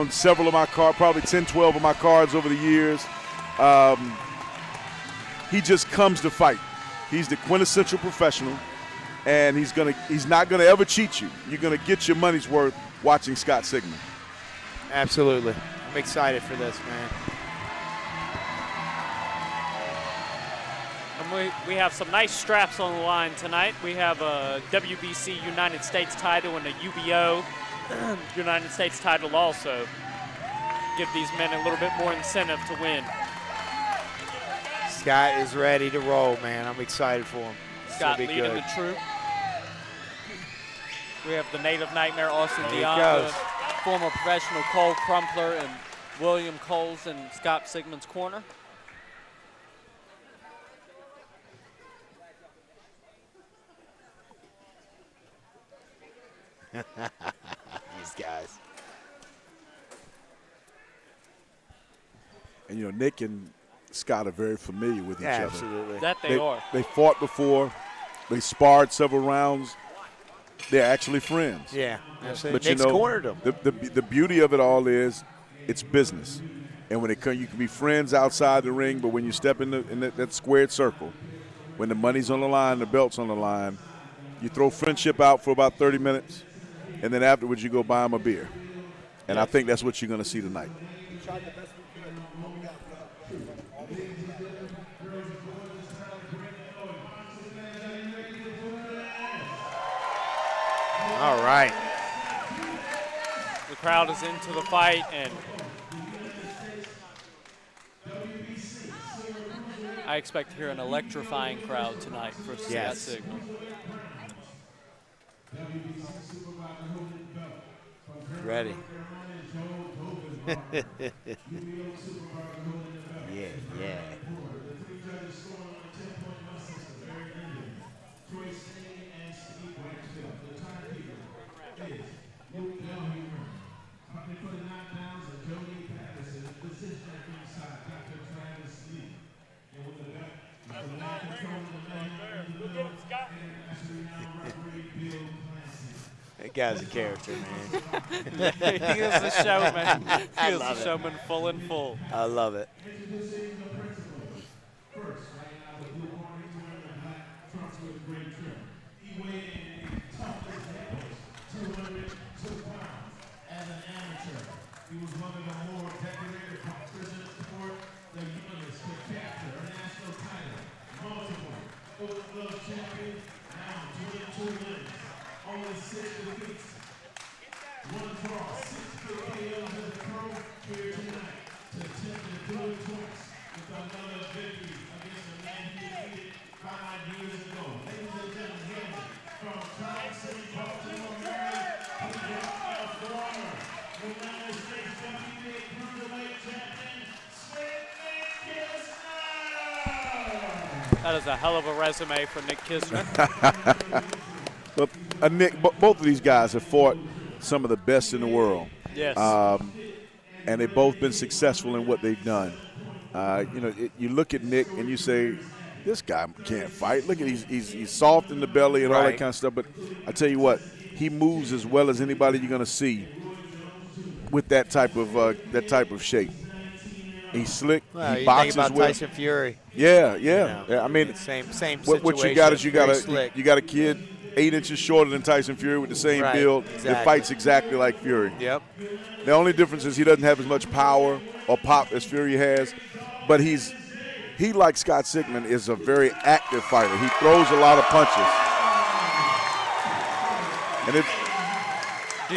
Several of my cards, probably 10, 12 of my cards over the years. He just comes to fight. He's the quintessential professional, and he's not gonna ever cheat you. You're gonna get your money's worth watching Scott Sigmon. Absolutely. I'm excited for this, man. And we have some nice straps on the line tonight. We have a WBC United States title and a UBO United States title also. Give these men a little bit more incentive to win. Scott is ready to roll, man. I'm excited for him. Scott leading good. the troop. We have the native nightmare, Austin There he Dion, goes. former professional Cole Crumpler, and William Coles in Scott Sigmon's corner. These guys. And, you know, Nick and Scott are very familiar with each other. Absolutely. That they are. They fought before. They sparred several rounds. They're actually friends. Yeah, absolutely. But Nick's you know, cornered him. the beauty of it all is it's business. And when you can be friends outside the ring, but when you step in that squared circle, when the money's on the line, the belt's on the line, you throw friendship out for about 30 minutes, and then afterwards you go buy them a beer. And I think that's what you're going to see tonight. All right. The crowd is into the fight, and I expect to hear an electrifying crowd tonight for Scott Sigmon. Ready. Yeah. That guy's a character, man. He is a showman. He is a showman full and full. I love it. That is a hell of a resume for Nick Kisner. Well, Nick, both of these guys have fought some of the best in the world. Yes. And they've both been successful in what they've done. You know, you look at Nick and you say, this guy can't fight. Look at he's soft in the belly and all that kind of stuff. But I tell you what, he moves as well as anybody you're going to see with that type of shape. He's slick. Well, he you boxes think about well. Tyson Fury. Yeah. You know, I mean, same situation. What you got is you got a a kid 8 inches shorter than Tyson Fury with the same build that fights exactly like Fury. Yep. The only difference is he doesn't have as much power or pop as Fury has, but he, like Scott Sigmon, is a very active fighter. He throws a lot of punches.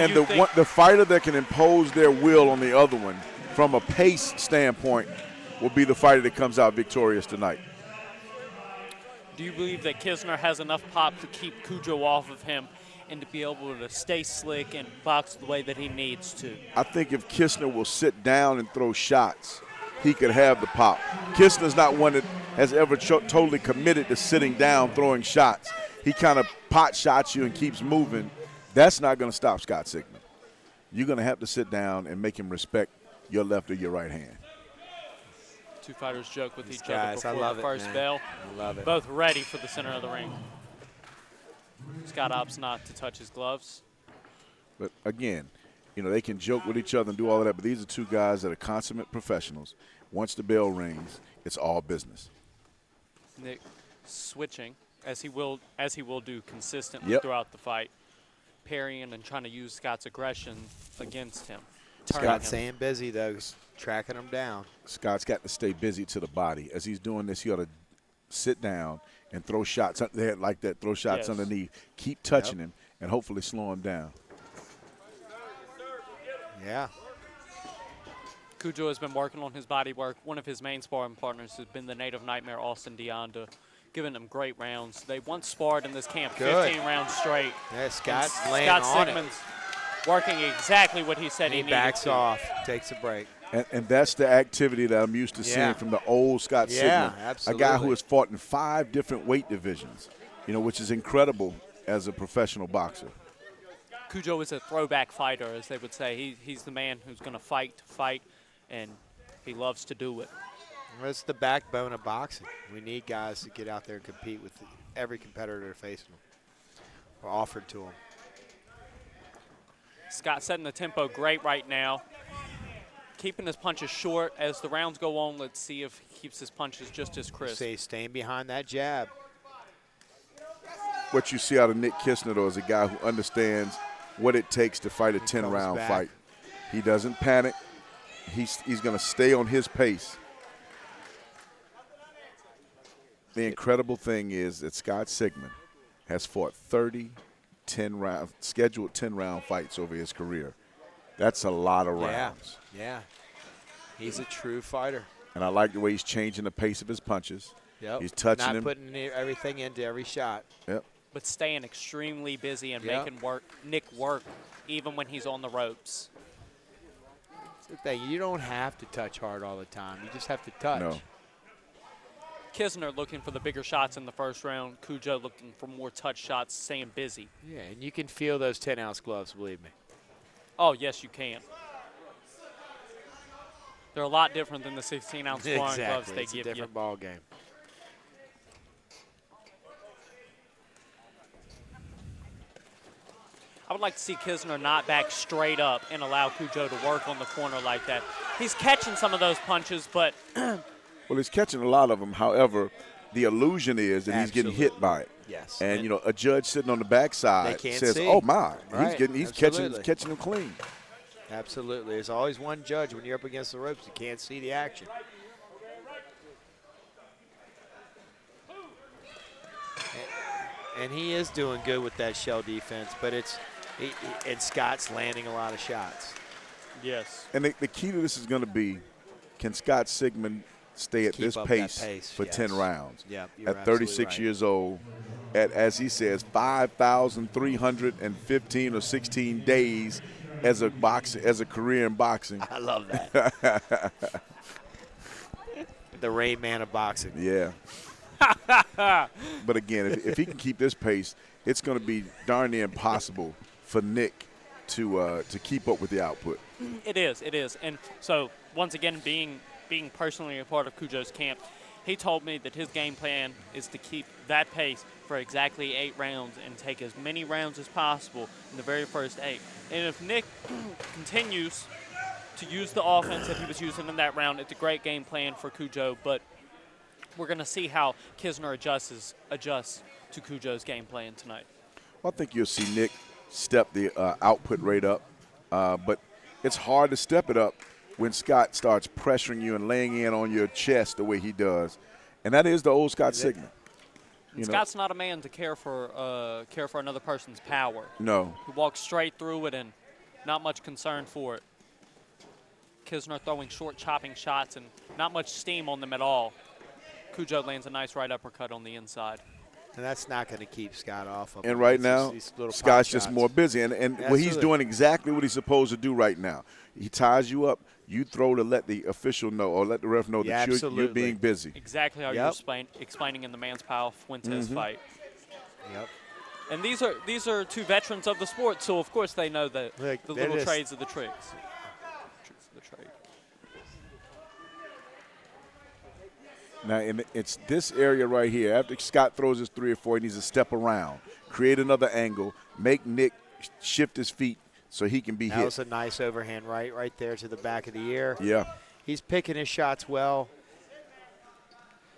And the fighter that can impose their will on the other one from a pace standpoint will be the fighter that comes out victorious tonight. Do you believe that Kisner has enough pop to keep Cujo off of him and to be able to stay slick and box the way that he needs to? I think if Kisner will sit down and throw shots, he could have the pop. Kisner's not one that has ever totally committed to sitting down throwing shots. He kind of pot shots you and keeps moving. That's not going to stop Scott Sigmon. You're going to have to sit down and make him respect your left or your right hand. Two fighters joke with each guys, other before the first bell. I love it. Both ready for the center of the ring. Scott opts not to touch his gloves. But again, You know, they can joke with each other and do all of that, but these are two guys that are consummate professionals. Once the bell rings, it's all business. Nick switching, as he will do consistently throughout the fight, parrying and trying to use Scott's aggression against him. Scott staying busy, though, tracking him down. Scott's got to stay busy to the body. As he's doing this, he ought to sit down and throw shots under there like that, throw shots underneath, keep touching him, and hopefully slow him down. Yeah. Cujo has been working on his body work. One of his main sparring partners has been the native nightmare, Austin Deonda, giving him great rounds. They once sparred in this camp 15 rounds straight. Yeah, Scott's laying on Sigmon's working exactly what he said he needed to. He backs off, takes a break. And that's the activity that I'm used to seeing from the old Scott Sigmon. Absolutely. A guy who has fought in 5 different weight divisions, you know, which is incredible as a professional boxer. Cujo is a throwback fighter, as they would say. He's the man who's going to fight, and he loves to do it. Well, it's the backbone of boxing. We need guys to get out there and compete with every competitor facing them or offered to them. Scott setting the tempo great right now. Keeping his punches short. As the rounds go on, let's see if he keeps his punches just as crisp. Staying behind that jab. What you see out of Nick Kisner, though, is a guy who understands what it takes to fight a 10-round fight. He doesn't panic. He's going to stay on his pace. The incredible thing is that Scott Sigmon has fought 30 scheduled 10-round fights over his career. That's a lot of rounds. Yeah. He's a true fighter. And I like the way he's changing the pace of his punches. Yep. He's touching him. Not putting everything into every shot. Yep. But staying extremely busy and making Nick work even when he's on the ropes. That's the thing. You don't have to touch hard all the time. You just have to touch. No. Kisner looking for the bigger shots in the first round. Cujo looking for more touch shots, staying busy. Yeah, and you can feel those 10-ounce gloves, believe me. Oh, yes, you can. They're a lot different than the 16-ounce sparring gloves they give you. It's a different ball game. I would like to see Kisner not back straight up and allow Cujo to work on the corner like that. He's catching some of those punches, but well, he's catching a lot of them. However, the illusion is that he's getting hit by it. Yes. And you know, a judge sitting on the backside says, see. "Oh my, Right. he's catching them clean." Absolutely. There's always one judge when you're up against the ropes. You can't see the action. And he is doing good with that shell defense, but and Scott's landing a lot of shots. yes. And the key to this is going to be, can Scott Sigmon stay at this pace for 10 rounds? Yep, you're at 36 right. years old, at, as he says, 5,315 or 16 days as a career in boxing. I love that. The Rain Man of boxing. Yeah. But again, if he can keep this pace, it's going to be darn near impossible for Nick to keep up with the output. It is. And so, once again, being personally a part of Cujo's camp, he told me that his game plan is to keep that pace for exactly 8 rounds and take as many rounds as possible in the very first 8. And if Nick continues to use the offense that he was using in that round, it's a great game plan for Cujo, but we're going to see how Kisner adjusts to Cujo's game plan tonight. Well, I think you'll see Nick step the output rate up, but it's hard to step it up when Scott starts pressuring you and laying in on your chest the way he does, and that is the old Scott Sigmon. Scott's not a man to care for another person's power. No. He walks straight through it and not much concern for it. Kisner throwing short chopping shots and not much steam on them at all. Cujo lands a nice right uppercut on the inside. And that's not going to keep Scott off of him. And right now, Scott's just more busy. And well, he's doing exactly what he's supposed to do right now. He ties you up. You throw to let the official know or let the ref know that you're being busy. Exactly how you're explaining in the Manspao Fuentes fight. Yep. And these are two veterans of the sport, so of course they know the little trades of the tricks. Tricks of the trade. Now, it's this area right here. After Scott throws his 3 or 4, he needs to step around, create another angle, make Nick shift his feet so he can be hit. That was a nice overhand right there to the back of the ear. Yeah. He's picking his shots well.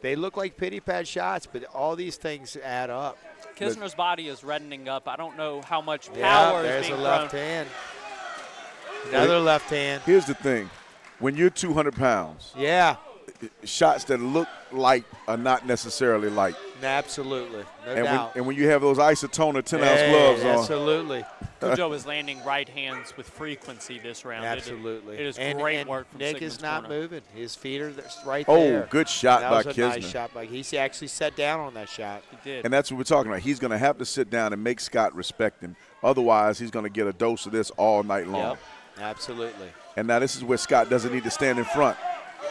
They look like pity pad shots, but all these things add up. Kisner's body is reddening up. I don't know how much power Yeah, is there's being a left thrown. hand. Another left hand. Here's the thing. When you're 200 pounds, Yeah, shots that look light are not necessarily light. absolutely. No And doubt. when you have those isotoner 10-ounce gloves on. Absolutely. Cujo is landing right hands with frequency this round. Absolutely. It is and great work from Nick Sigmon's is not corner. moving. His feet are right Oh, there. good shot that by was a Kisner. nice shot by. He actually sat down on that shot. He did. And that's what we're talking about. He's going to have to sit down and make Scott respect him. Otherwise, he's going to get a dose of this all night long. Yep, absolutely. And now this is where Scott doesn't need to stand in front.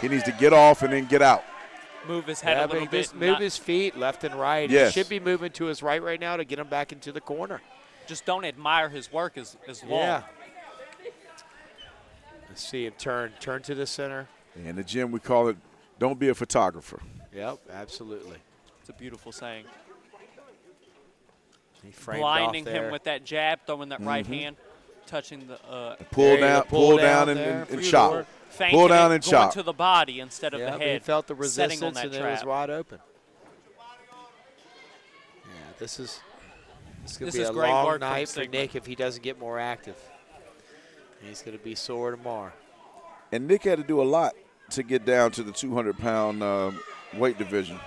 He needs to get off and then get out. Move his head a little bit. Just move his feet left and right. Yes. He should be moving to his right now to get him back into the corner. Just don't admire his work as long. Yeah. Let's see him turn to the center. In the gym, we call it, don't be a photographer. Yep, absolutely. It's a beautiful saying. He framed Blinding off there. him with that jab, throwing that right hand, touching the Pull There you down, go, pull down, there and for chop. sure. feinting Pull down it, and going chop. to the body instead of Yeah, the but head. he felt the setting resistance on that and trap. it was wide open. Yeah, this is going This to be is a great long work from night for Sigmon. Nick if he doesn't get more active. He's going to be sore tomorrow. And Nick had to do a lot to get down to the 200-pound weight division.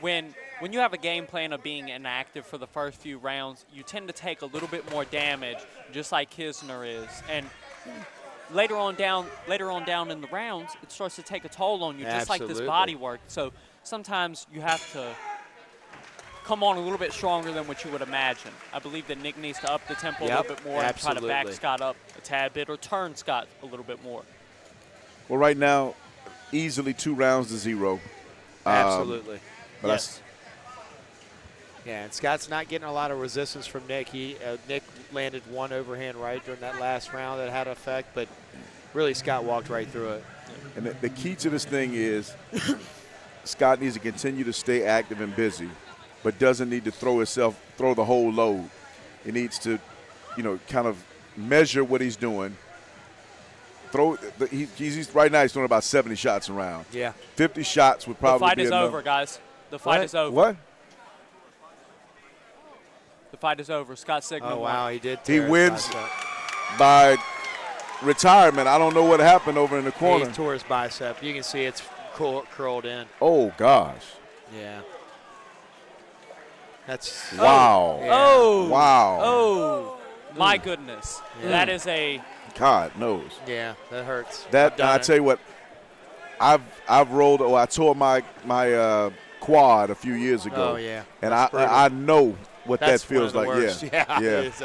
When you have a game plan of being inactive for the first few rounds, you tend to take a little bit more damage, just like Kisner is. And later on down in the rounds, it starts to take a toll on you, just like this Absolutely. body work. So sometimes you have to come on a little bit stronger than what you would imagine. I believe that Nick needs to up the tempo a Yep, little bit more and try to back absolutely. Scott up a tad bit or turn Scott a little bit more. Well, right now, easily 2 rounds to 0. Absolutely. But Yes. Yeah, and Scott's not getting a lot of resistance from Nick. Nick landed one overhand right during that last round that had effect, but really Scott walked right through it. And the key to this thing is Scott needs to continue to stay active and busy, but doesn't need to throw the whole load. He needs to, kind of measure what he's doing. He's right now he's throwing about 70 shots a round. Yeah. 50 shots would probably The fight be is enough. over, guys. The fight is over. What? The fight is over. Scott Sigmon Oh, won. wow, he did. He tear his wins bicep. by retirement. I don't know what happened over in the corner. He tore his bicep. You can see it's curled in. Oh, gosh. Yeah. That's Wow. Yeah. Oh. Wow. Oh, my goodness. Yeah. That is a God knows. Yeah, that hurts. That I've done I it. tell you what, I've rolled. Oh, I tore my quad a few years ago. Oh yeah. And That's brutal. I know what That's that feels one like. of the worst. Yeah. Yeah. Yeah. It's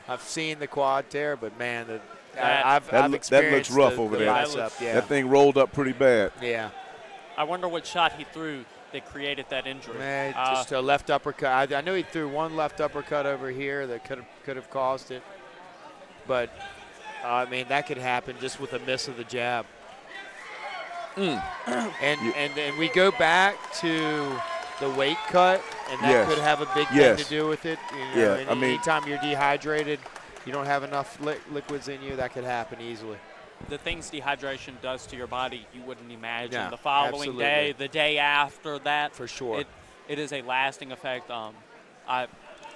I've seen the quad tear, but man, That- I've looks experienced rough the, over the there. bicep. Yeah. That thing rolled up pretty bad. Yeah. I wonder what shot he threw that created that injury. Man, just a left uppercut. I know he threw one left uppercut over here that could have caused it, but I mean that could happen just with a miss of the jab. And we go back to the weight cut, and that Yes. could have a big Yes. thing to do with it. Yeah, and I mean- anytime you're dehydrated, you don't have enough liquids in you, that could happen easily. The things dehydration does to your body, you wouldn't imagine. Yeah, The following absolutely. day, the day after that. For sure. It is a lasting effect. I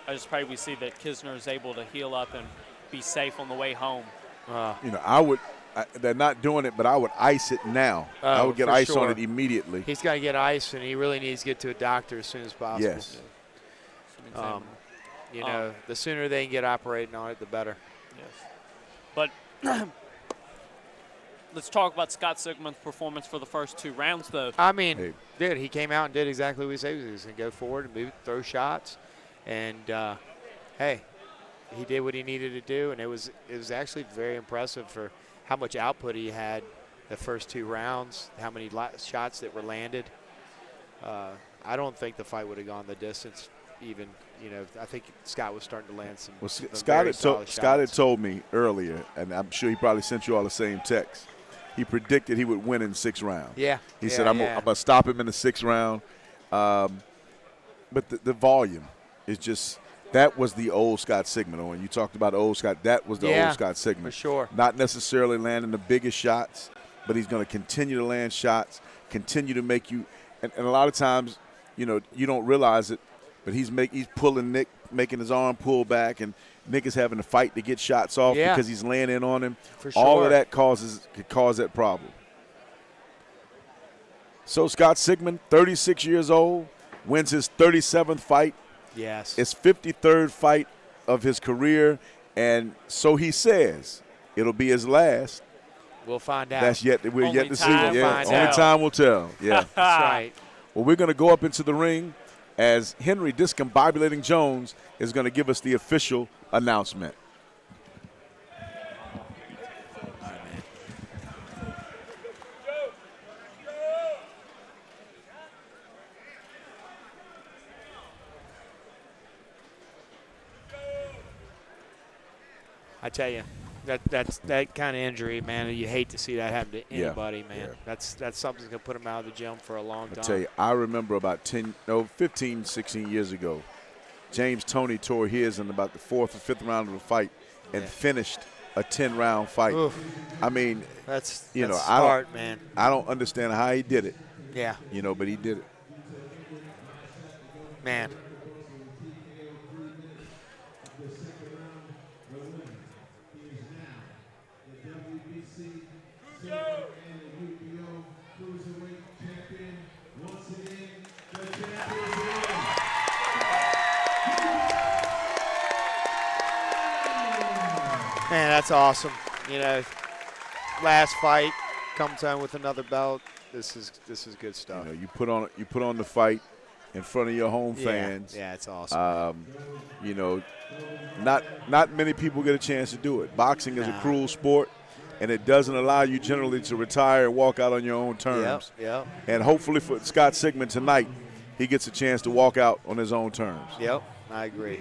just pray we see that Kisner is able to heal up and be safe on the way home. They're not doing it, but I would ice it now. I Oh, would get for ice sure. on it immediately. He's got to get ice, and he really needs to get to a doctor as soon as possible. Yes. The sooner they can get operating on it, the better. Yes. But let's talk about Scott Sigmon's performance for the first 2 rounds, though. I mean, Hey. dude, he came out and did exactly what he said he was going to go forward and move, throw shots, and hey, he did what he needed to do, and it was actually very impressive for how much output he had the first 2 rounds, how many shots that were landed. I don't think the fight would have gone the distance. Even I think Scott was starting to land some. Well, some Scott very solid had shots. told me earlier, and I'm sure he probably sent you all the same text. He predicted he would win in 6 rounds. Yeah. He said, I'm going to stop him in the 6th round. but the volume is just that was the old Scott Sigmon. When you talked about old Scott, that was the old Scott Sigmon. For sure. Not necessarily landing the biggest shots, but he's going to continue to land shots, continue to make you. And a lot of times, you don't realize it, but he's pulling Nick, making his arm pull back, and Nick is having to fight to get shots off because he's laying in on him. For sure. All of that could cause that problem. So Scott Sigmon, 36 years old, wins his 37th fight. Yes. It's 53rd fight of his career, and so he says it'll be his last. We'll find out. We're Only yet to see. time Yeah, finds only out. time will tell. Yeah. That's right. Well, we're going to go up into the ring as Henry Discombobulating Jones is going to give us the official announcement. I tell you, that kind of injury, man. You hate to see that happen to anybody, man. Yeah. That's something that's gonna put him out of the gym for a long time. I tell you, I remember about 15, 16 years ago, James Toney tore his in about the 4th or 5th round of the fight and finished a 10-round fight. Oof. I mean, that's smart, man. I don't understand how he did it. Yeah. But he did it. Man. Man, that's awesome. Last fight comes on with another belt. This is good stuff. You put on the fight in front of your home fans. Yeah, it's awesome. Not many people get a chance to do it. Boxing is a cruel sport, and it doesn't allow you generally to retire and walk out on your own terms. Yep. And hopefully for Scott Sigmon tonight, he gets a chance to walk out on his own terms. Yep, I agree.